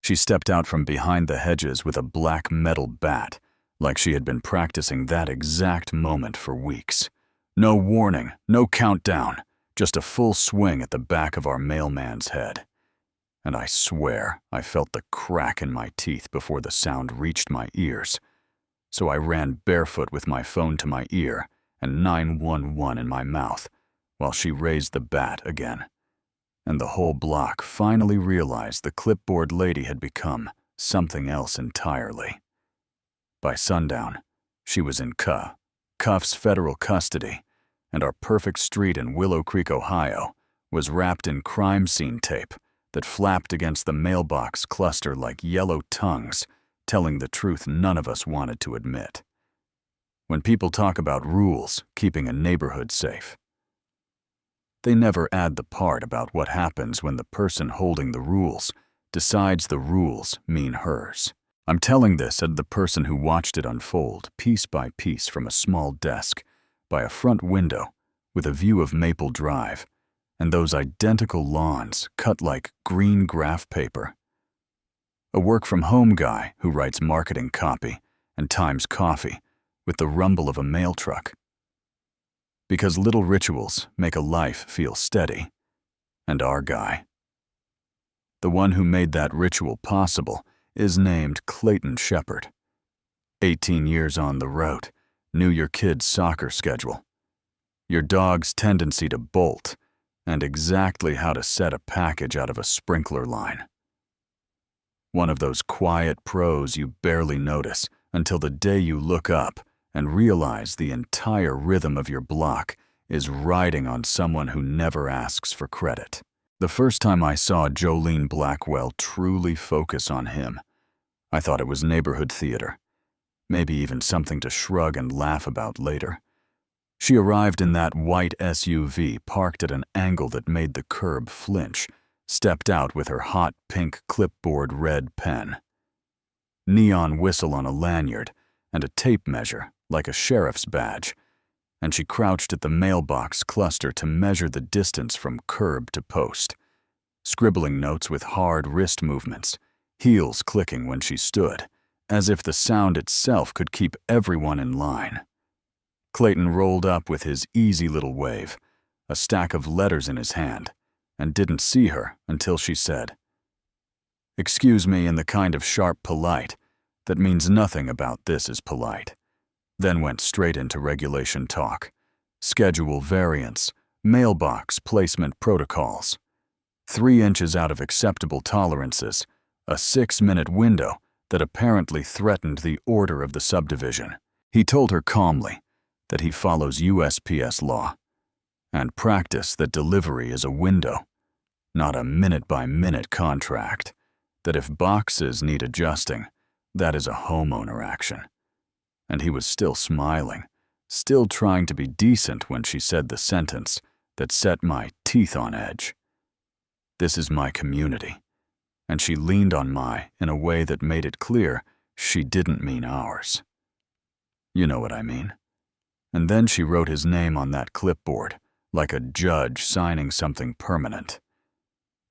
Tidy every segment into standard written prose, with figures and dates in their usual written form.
She stepped out from behind the hedges with a black metal bat, like she had been practicing that exact moment for weeks. No warning, no countdown, just a full swing at the back of our mailman's head. And I swear I felt the crack in my teeth before the sound reached my ears. So I ran barefoot with my phone to my ear and 911 in my mouth while she raised the bat again. And the whole block finally realized the clipboard lady had become something else entirely. By sundown, she was in cuffs federal custody, and our perfect street in Willow Creek, Ohio, was wrapped in crime scene tape that flapped against the mailbox cluster like yellow tongues, telling the truth none of us wanted to admit. When people talk about rules keeping a neighborhood safe, they never add the part about what happens when the person holding the rules decides the rules mean hers. I'm telling this as the person who watched it unfold piece by piece from a small desk by a front window with a view of Maple Drive and those identical lawns cut like green graph paper. A work-from-home guy who writes marketing copy and times coffee with the rumble of a mail truck. Because little rituals make a life feel steady. And our guy, the one who made that ritual possible, is named Clayton Shepard. 18 years on the road, knew your kid's soccer schedule, your dog's tendency to bolt, and exactly how to set a package out of a sprinkler line. One of those quiet pros you barely notice until the day you look up and realize the entire rhythm of your block is riding on someone who never asks for credit. The first time I saw Jolene Blackwell truly focus on him, I thought it was neighborhood theater, maybe even something to shrug and laugh about later. She arrived in that white SUV parked at an angle that made the curb flinch, stepped out with her hot pink clipboard red pen, neon whistle on a lanyard, and a tape measure like a sheriff's badge, and she crouched at the mailbox cluster to measure the distance from curb to post, scribbling notes with hard wrist movements, heels clicking when she stood, as if the sound itself could keep everyone in line. Clayton rolled up with his easy little wave, a stack of letters in his hand, and didn't see her until she said, "Excuse me," in the kind of sharp polite that means nothing about this is polite. Then went straight into regulation talk, schedule variance, mailbox placement protocols. 3 inches out of acceptable tolerances, a 6-minute window that apparently threatened the order of the subdivision. He told her calmly that he follows USPS law and practice that delivery is a window, not a minute-by-minute contract, that if boxes need adjusting, that is a homeowner action. And he was still smiling, still trying to be decent when she said the sentence that set my teeth on edge. This is my community. And she leaned on my in a way that made it clear she didn't mean ours. You know what I mean. And then she wrote his name on that clipboard, like a judge signing something permanent.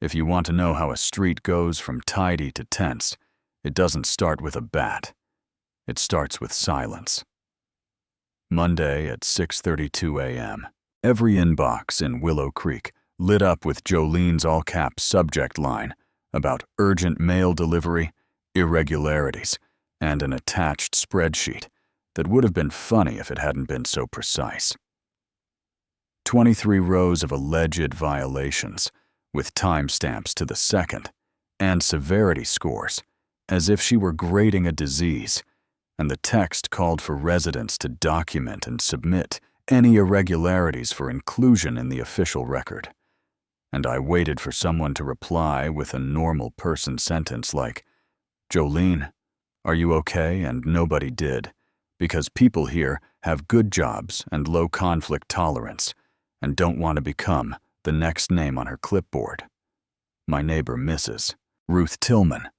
If you want to know how a street goes from tidy to tense, it doesn't start with a bat. It starts with silence. Monday at 6:32 a.m. Every inbox in Willow Creek lit up with Jolene's all-caps subject line about urgent mail delivery, irregularities, and an attached spreadsheet that would have been funny if it hadn't been so precise. 23 rows of alleged violations, with timestamps to the second, and severity scores, as if she were grading a disease, and the text called for residents to document and submit any irregularities for inclusion in the official record. And I waited for someone to reply with a normal person sentence like, "Jolene, are you okay?" And nobody did, because people here have good jobs and low conflict tolerance and don't want to become the next name on her clipboard. My neighbor Mrs. Ruth Tillman,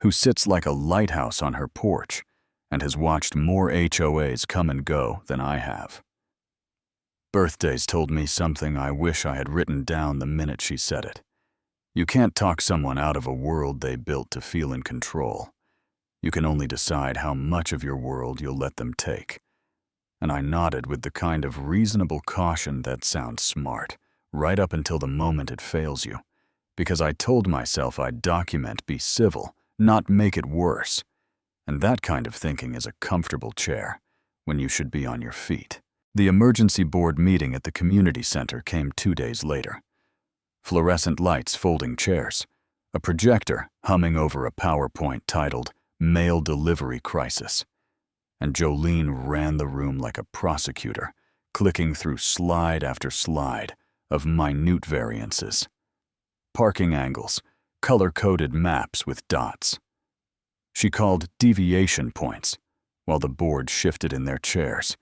who sits like a lighthouse on her porch and has watched more HOAs come and go than I have. Birthdays told me something I wish I had written down the minute she said it. You can't talk someone out of a world they built to feel in control. You can only decide how much of your world you'll let them take. And I nodded with the kind of reasonable caution that sounds smart, right up until the moment it fails you, because I told myself I'd document, be civil, not make it worse. And that kind of thinking is a comfortable chair, when you should be on your feet. The emergency board meeting at the community center came 2 days later. Fluorescent lights folding chairs, a projector humming over a PowerPoint titled Mail Delivery Crisis. And Jolene ran the room like a prosecutor, clicking through slide after slide of minute variances. Parking angles, color-coded maps with dots. She called deviation points, while the board shifted in their chairs,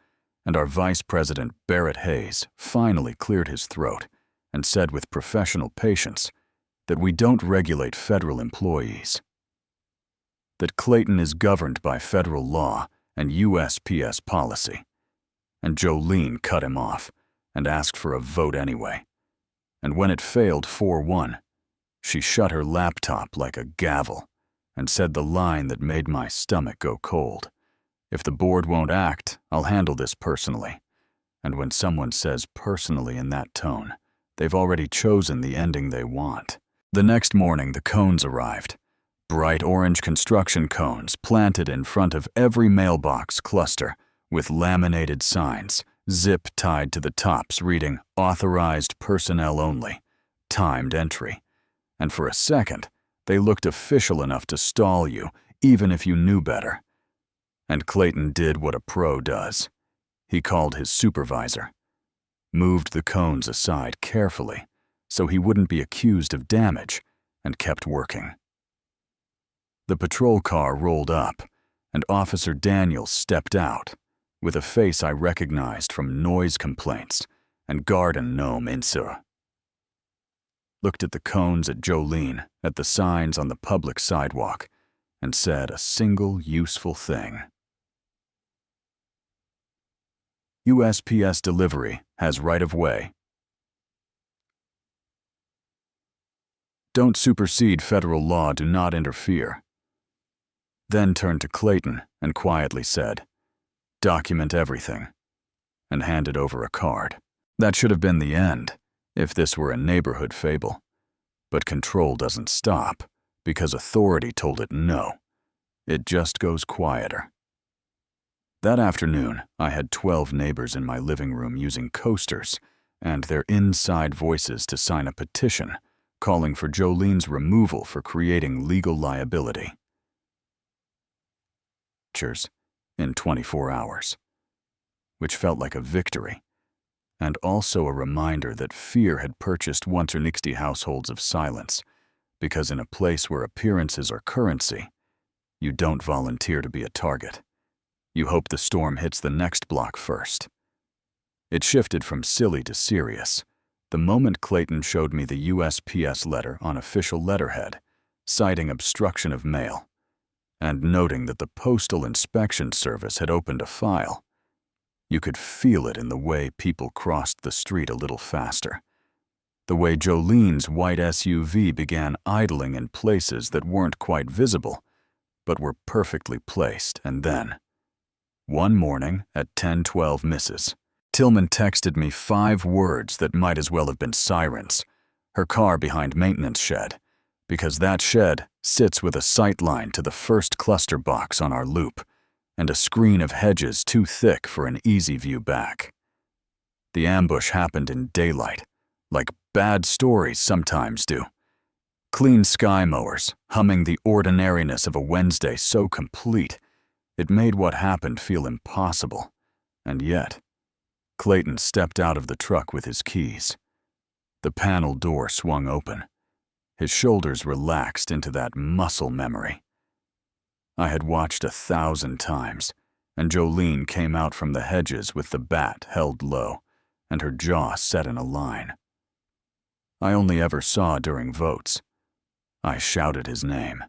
and our Vice President Barrett Hayes finally cleared his throat and said with professional patience that we don't regulate federal employees. That Clayton is governed by federal law and USPS policy. And Jolene cut him off and asked for a vote anyway. And when it failed 4-1, she shut her laptop like a gavel and said the line that made my stomach go cold. If the board won't act, I'll handle this personally. And when someone says personally in that tone, they've already chosen the ending they want. The next morning, the cones arrived. Bright orange construction cones planted in front of every mailbox cluster with laminated signs, zip tied to the tops reading "Authorized personnel only," timed entry. And for a second, they looked official enough to stall you, even if you knew better. And Clayton did what a pro does. He called his supervisor, moved the cones aside carefully so he wouldn't be accused of damage, and kept working. The patrol car rolled up, and Officer Daniels stepped out, with a face I recognized from noise complaints and garden gnome insur. Looked at the cones at Jolene, at the signs on the public sidewalk, and said a single useful thing. USPS delivery has right-of-way. Don't supersede federal law, do not interfere. Then turned to Clayton and quietly said, document everything, and handed over a card. That should have been the end, if this were a neighborhood fable. But control doesn't stop, because authority told it no. It just goes quieter. That afternoon, I had 12 neighbors in my living room using coasters and their inside voices to sign a petition calling for Jolene's removal for creating legal liability. In 24 hours, which felt like a victory, and also a reminder that fear had purchased 160 households of silence, because in a place where appearances are currency, you don't volunteer to be a target. You hope the storm hits the next block first. It shifted from silly to serious the moment Clayton showed me the USPS letter on official letterhead, citing obstruction of mail, and noting that the Postal Inspection Service had opened a file. You could feel it in the way people crossed the street a little faster, the way Jolene's white SUV began idling in places that weren't quite visible, but were perfectly placed, and then, one morning at 10:12 Mrs. Tillman texted me 5 words that might as well have been sirens, her car behind maintenance shed, because that shed sits with a sight line to the first cluster box on our loop and a screen of hedges too thick for an easy view back. The ambush happened in daylight, like bad stories sometimes do. Clean sky mowers, humming the ordinariness of a Wednesday so complete, it made what happened feel impossible. And yet, Clayton stepped out of the truck with his keys. The panel door swung open. His shoulders relaxed into that muscle memory I had watched 1,000 times, and Jolene came out from the hedges with the bat held low and her jaw set in a line. I only ever saw during votes. I shouted his name.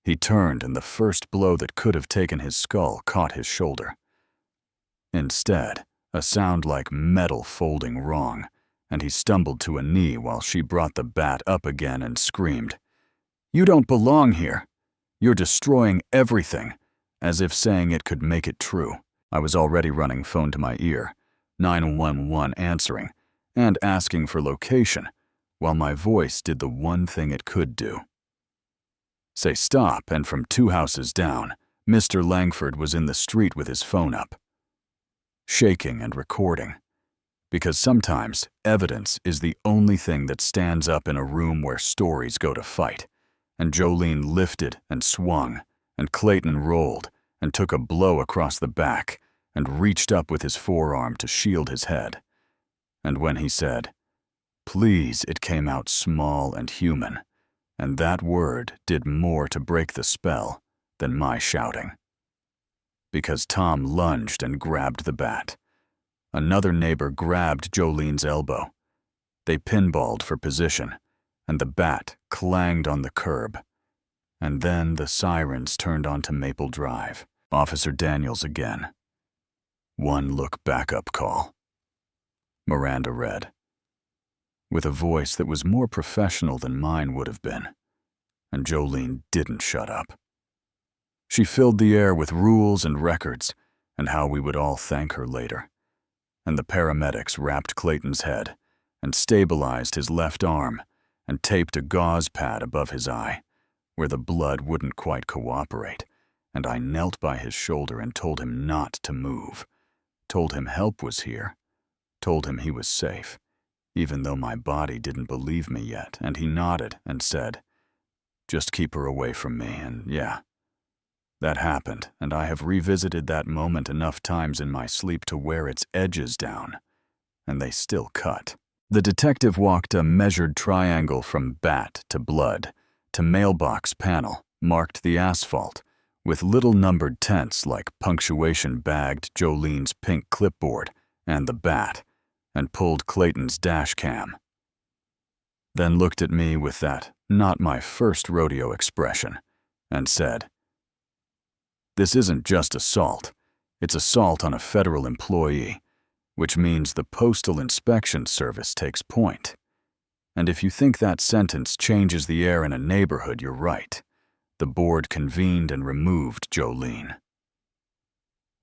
He turned, and the first blow that could have taken his skull caught his shoulder. Instead, a sound like metal folding wrong and he stumbled to a knee while she brought the bat up again and screamed, "You don't belong here. You're destroying everything," as if saying it could make it true. I was already running phone to my ear, 911 answering, and asking for location, while my voice did the one thing it could do. Say stop, and from 2 houses down, Mr. Langford was in the street with his phone up, shaking and recording. Because sometimes evidence is the only thing that stands up in a room where stories go to fight. And Jolene lifted and swung, and Clayton rolled and took a blow across the back and reached up with his forearm to shield his head. And when he said, "Please," it came out small and human, and that word did more to break the spell than my shouting. Because Tom lunged and grabbed the bat. Another neighbor grabbed Jolene's elbow. They pinballed for position, and the bat clanged on the curb. And then the sirens turned onto Maple Drive. Officer Daniels again. "One look backup call," Miranda read, with a voice that was more professional than mine would have been. And Jolene didn't shut up. She filled the air with rules and records, and how we would all thank her later. And the paramedics wrapped Clayton's head and stabilized his left arm and taped a gauze pad above his eye, where the blood wouldn't quite cooperate, and I knelt by his shoulder and told him not to move, told him help was here, told him he was safe, even though my body didn't believe me yet, and he nodded and said, "Just keep her away from me," and yeah. That happened, and I have revisited that moment enough times in my sleep to wear its edges down, and they still cut. The detective walked a measured triangle from bat to blood to mailbox panel, marked the asphalt, with little numbered tents like punctuation bagged Jolene's pink clipboard and the bat, and pulled Clayton's dash cam. Then looked at me with that not my first rodeo expression, and said, "This isn't just assault, it's assault on a federal employee, which means the Postal Inspection Service takes point. And if you think that sentence changes the air in a neighborhood, you're right. The board convened and removed Jolene."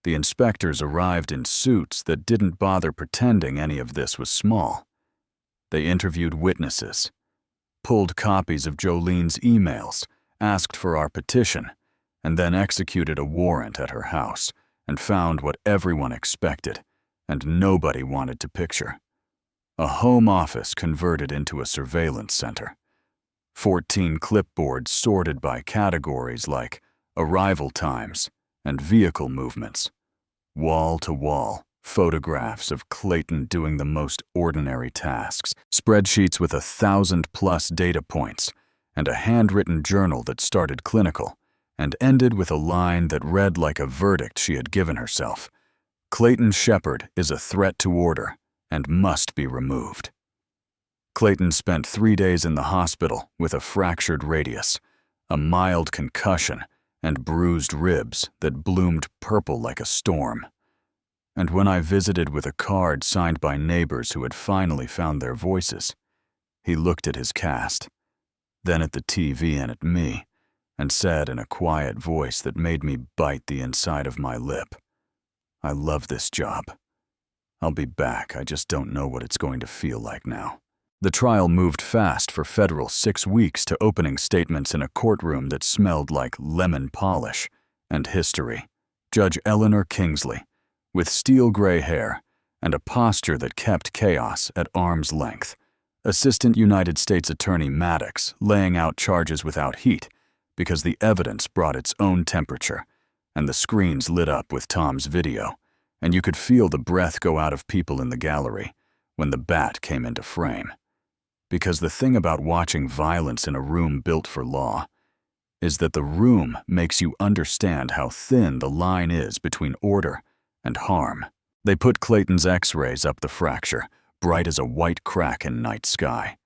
The inspectors arrived in suits that didn't bother pretending any of this was small. They interviewed witnesses, pulled copies of Jolene's emails, asked for our petition, and then executed a warrant at her house and found what everyone expected and nobody wanted to picture. A home office converted into a surveillance center. 14 clipboards sorted by categories like arrival times and vehicle movements. Wall-to-wall photographs of Clayton doing the most ordinary tasks, spreadsheets with 1,000+ data points, and a handwritten journal that started clinical and ended with a line that read like a verdict she had given herself. "Clayton Shepard is a threat to order and must be removed." Clayton spent 3 days in the hospital with a fractured radius, a mild concussion, and bruised ribs that bloomed purple like a storm. And when I visited with a card signed by neighbors who had finally found their voices, he looked at his cast, then at the TV and at me, and said in a quiet voice that made me bite the inside of my lip, "I love this job. I'll be back, I just don't know what it's going to feel like now." The trial moved fast for federal 6 weeks to opening statements in a courtroom that smelled like lemon polish and history. Judge Eleanor Kingsley, with steel gray hair and a posture that kept chaos at arm's length. Assistant United States Attorney Maddox laying out charges without heat because the evidence brought its own temperature, and the screens lit up with Tom's video, and you could feel the breath go out of people in the gallery when the bat came into frame. Because the thing about watching violence in a room built for law is that the room makes you understand how thin the line is between order and harm. They put Clayton's x-rays up the fracture, bright as a white crack in night sky.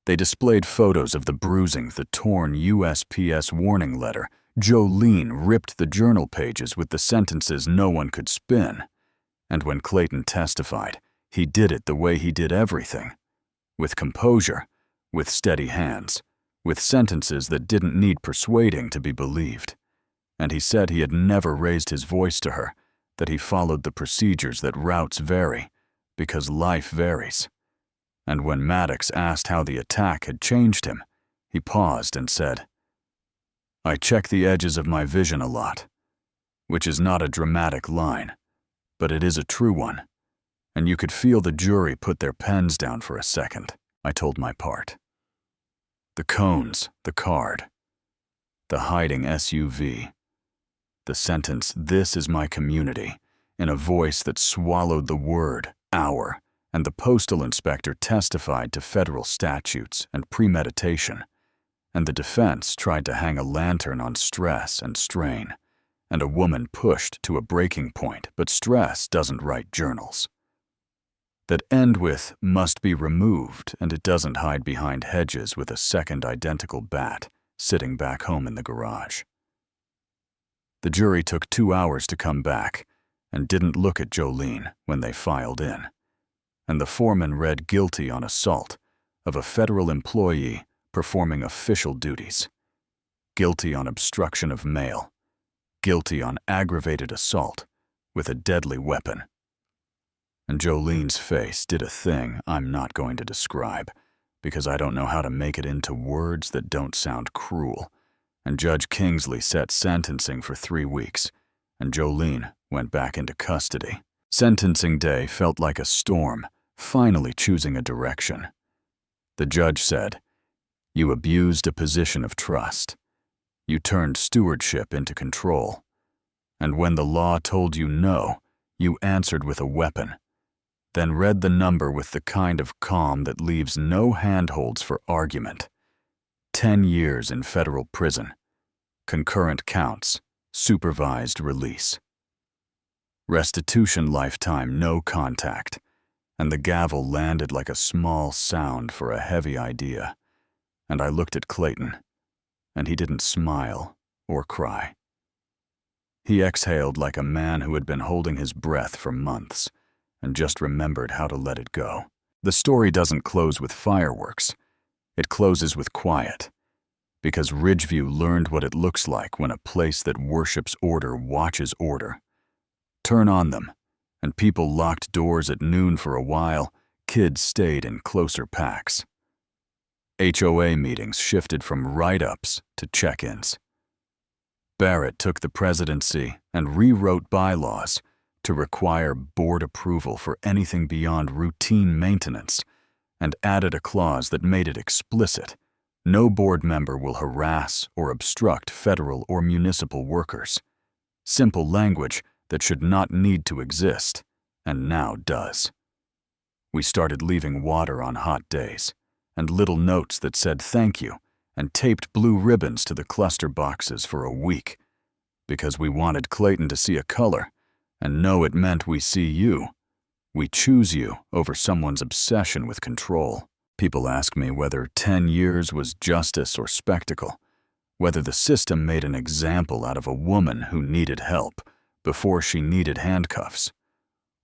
They displayed photos of the bruising, the torn USPS warning letter. Jolene ripped the journal pages with the sentences no one could spin. And when Clayton testified, He did it the way he did everything, with composure, with steady hands, with sentences that didn't need persuading to be believed. And he said he had never raised his voice to her, that he followed the procedures that routes vary, because life varies. And when Maddox asked how the attack had changed him, he paused and said, "I check the edges of my vision a lot," which is not a dramatic line, but it is a true one. And you could feel the jury put their pens down for a second. I told my part. The cones, the card, the hiding SUV, the sentence, "This is my community," in a voice that swallowed the word, "our," and the postal inspector testified to federal statutes and premeditation, and the defense tried to hang a lantern on stress and strain, and a woman pushed to a breaking point, but stress doesn't write journals. That end with "must be removed," and it doesn't hide behind hedges with a second identical bat sitting back home in the garage. The jury took 2 hours to come back and didn't look at Jolene when they filed in, and the foreman read guilty on assault of a federal employee performing official duties, guilty on obstruction of mail, guilty on aggravated assault with a deadly weapon. And Jolene's face did a thing I'm not going to describe, because I don't know how to make it into words that don't sound cruel. And Judge Kingsley set sentencing for 3 weeks, and Jolene went back into custody. Sentencing day felt like a storm, finally choosing a direction. The judge said, "You abused a position of trust. You turned stewardship into control. And when the law told you no, you answered with a weapon, then read the number with the kind of calm that leaves no handholds for argument. 10 years in federal prison, concurrent counts, supervised release. Restitution lifetime, no contact," and the gavel landed like a small sound for a heavy idea. And I looked at Clayton, and he didn't smile or cry. He exhaled like a man who had been holding his breath for months and just remembered how to let it go. The story doesn't close with fireworks. It closes with quiet, because Ridgeview learned what it looks like when a place that worships order watches order. Turn on them, and people locked doors at noon for a while. Kids stayed in closer packs. HOA meetings shifted from write-ups to check-ins. Barrett took the presidency and rewrote bylaws to require board approval for anything beyond routine maintenance, and added a clause that made it explicit: no board member will harass or obstruct federal or municipal workers. Simple language that should not need to exist, and now does. We started leaving water on hot days, and little notes that said thank you, and taped blue ribbons to the cluster boxes for a week, because we wanted Clayton to see a color and know it meant we see you. We choose you over someone's obsession with control. People ask me whether 10 years was justice or spectacle, whether the system made an example out of a woman who needed help before she needed handcuffs,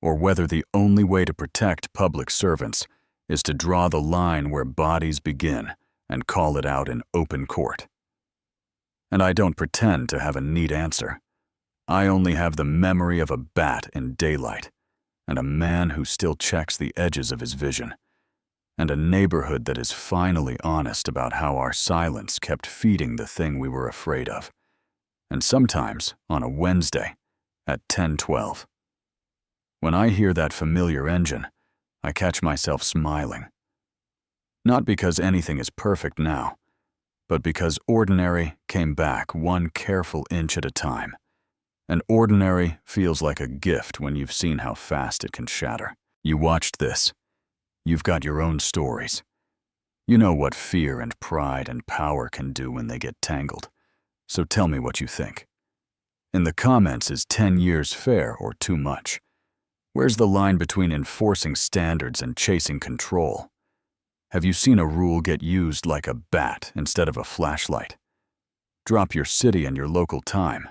or whether the only way to protect public servants is to draw the line where bodies begin and call it out in open court. And I don't pretend to have a neat answer. I only have the memory of a bat in daylight, and a man who still checks the edges of his vision, and a neighborhood that is finally honest about how our silence kept feeding the thing we were afraid of, and sometimes on a Wednesday at 10:12. When I hear that familiar engine, I catch myself smiling. Not because anything is perfect now, but because ordinary came back one careful inch at a time. And ordinary feels like a gift when you've seen how fast it can shatter. You watched this. You've got your own stories. You know what fear and pride and power can do when they get tangled. So tell me what you think. In the comments, is 10 years fair or too much? Where's the line between enforcing standards and chasing control? Have you seen a rule get used like a bat instead of a flashlight? Drop your city and your local time,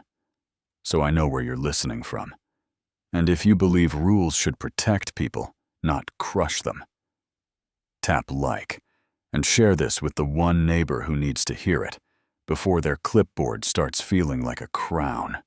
so I know where you're listening from. And if you believe rules should protect people, not crush them. Tap like, and share this with the one neighbor who needs to hear it before their clipboard starts feeling like a crown.